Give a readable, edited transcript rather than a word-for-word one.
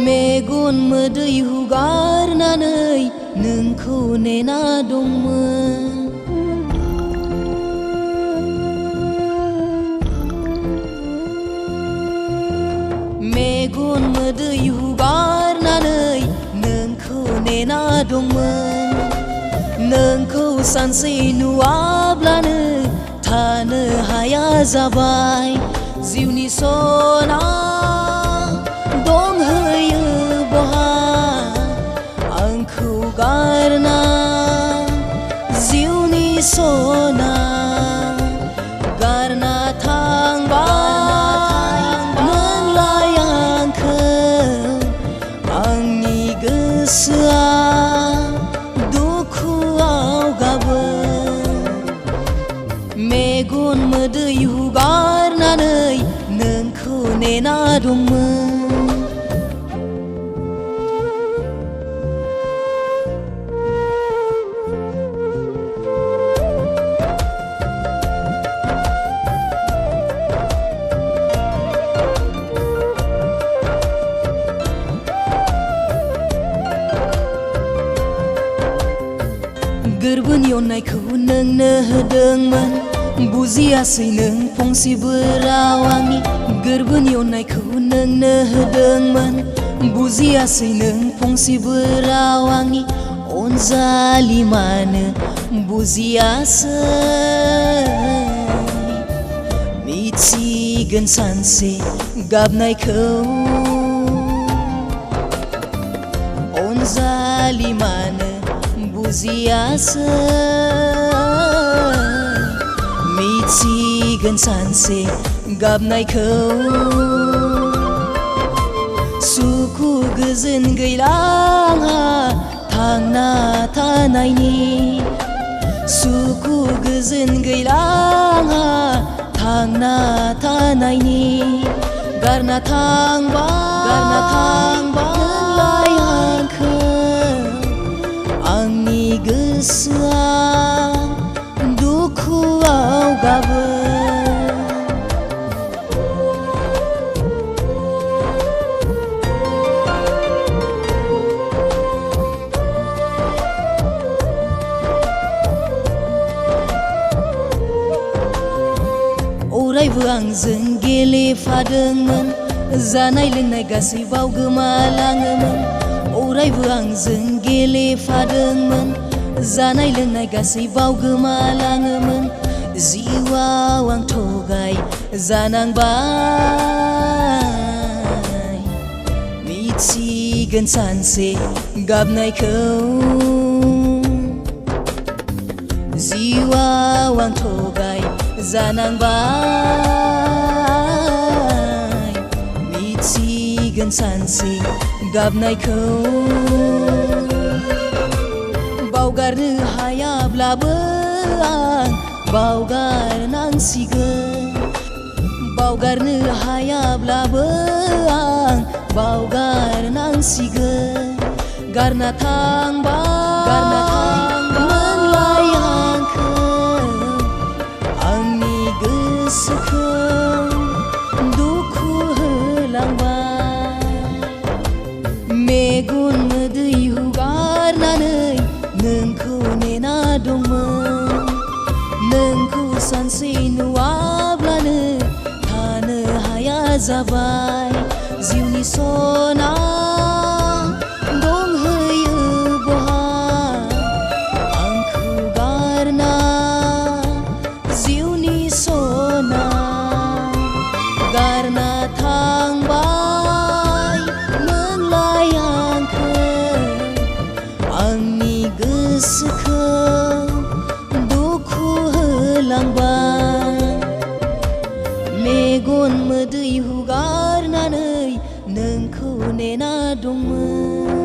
मेगन मोदै हुगारनानै नोंखौ नेना दंमोन। मेगन मोदै हुगारनानै नोंखौ नेना दंमोन। नोंखौ सानसे नुवाब्लानो थानो हाया जाबाय। जिउनि सना दंहैयो बहा आंखौ गारना। जिउनि सना गारना थांबाय नोंलाय आंखौ। आंनि गोसोआ दुखुआव गाबो। मेगन मोदै हुगारनानै नोंखौ नेना दंमोन। गोरबोनि अननायखौ नोंनो होदोंमोन, बुजियासै नों फंसेबो राव आंनि। गोरबोनि अननायखौ नोंनो होदोंमोन, बुजियासै नों फंसेबो राव आंनि। अनजालि मानो बुजियासै? मिथिगोन सानसे गाबनायखौ। अनजालि मानो बुजियासै? मिथिगोन सानसे गाबनायखौ। सुखु गोजोन गैला आंहा थांना थानायनि। सुखु गोजोन गैला आंहा थांना थानायनि। गारना थांबाय नोंलाय आंखौ। आंनि गोसोआ दुखुआव गाबो। अरायबो आंजों गेलेफादोंमोन, जानाय लोंनाय गासै बावगोमालाङोमोन। अरायबो आंजों गेलेफादोंमोन, जानाय लोंनाय गासै बावगोमालाङोमोन। जिउआव आं थगाय जानांबाय। मिथिगोन सानसे गाबनायखौ। जिउआव आं थगाय जानांबाय। मिथिगोन सानसे गाबनायखौ। बावगारनो हायाब्लाबो आं बावगारनांसिगोन। बावगारनो हायाब्लाबो आं बावगारनांसिगोन। गारना थांबाय नोंलाय आंखौ। आंनि गोसोखौ दुखु होलांबाय। मेगन मोदै हुगारनानै नोंखौ नेना दंमोन। नोंखौ सानसे नुवाब्लानो थानो हाया जाबाय। जिउनि सना दंहैयो बहा आंखौ गारना। जिउनि सना गारना थांबाय नोंलाय आंखौ। आंनि गोसोखौ दुखु होलांबाय। मेगन मोदै हुगारनानै नोंखौ नेना दंमोन।